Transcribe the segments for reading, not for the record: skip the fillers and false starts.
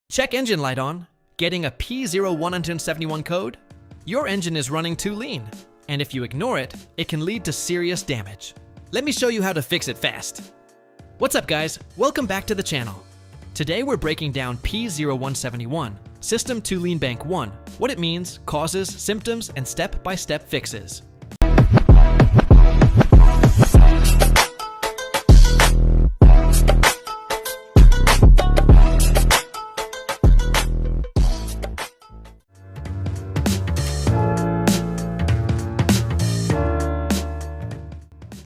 Check engine light on. Getting a P0171 code? Your engine is running too lean, and if you ignore it, it can lead to serious damage. Let me show you how to fix it fast. What's up guys, welcome back to the channel. Today we're breaking down P0171, System to Lean Bank 1, what it means, causes, symptoms, and step-by-step fixes.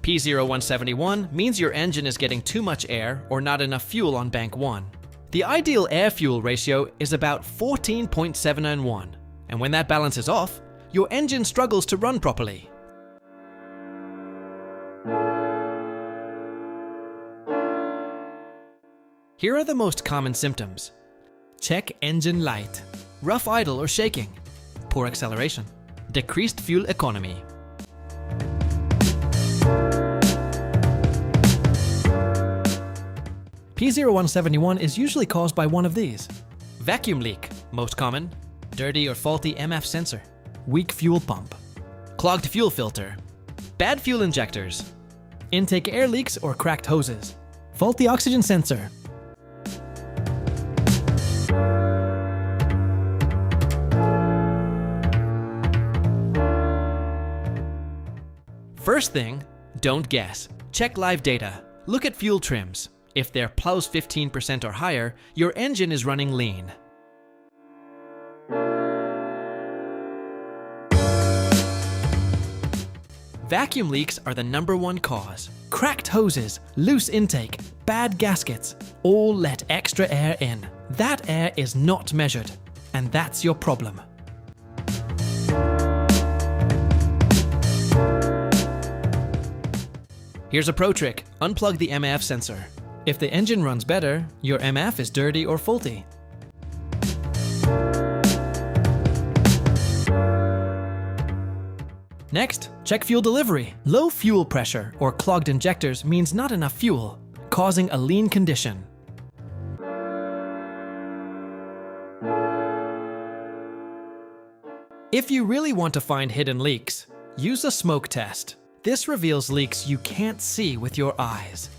P0171 means your engine is getting too much air or not enough fuel on bank 1. The ideal air-fuel ratio is about 14.791, and when that balance is off, your engine struggles to run properly. Here are the most common symptoms. Check engine light, rough idle or shaking, poor acceleration, decreased fuel economy. P0171 is usually caused by one of these. Vacuum leak, most common. Dirty or faulty MF sensor. Weak fuel pump. Clogged fuel filter. Bad fuel injectors. Intake air leaks or cracked hoses. Faulty oxygen sensor. First thing, don't guess. Check live data. Look at fuel trims. If they're plus 15% or higher, your engine is running lean. Vacuum leaks are the #1 cause. Cracked hoses, loose intake, bad gaskets, all let extra air in. That air is not measured, and that's your problem. Here's a pro trick, unplug the MF sensor. If the engine runs better, your MF is dirty or faulty. Next, check fuel delivery. Low fuel pressure or clogged injectors means not enough fuel, causing a lean condition. If you really want to find hidden leaks, use a smoke test. This reveals leaks you can't see with your eyes.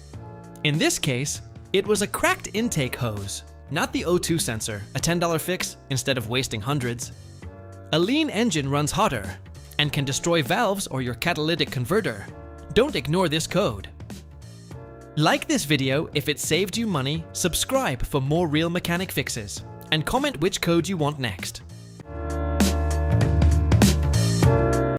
In this case, it was a cracked intake hose, not the O2 sensor, a $10 fix instead of wasting hundreds. A lean engine runs hotter and can destroy valves or your catalytic converter. Don't ignore this code. Like this video if it saved you money, subscribe for more real mechanic fixes, and comment which code you want next.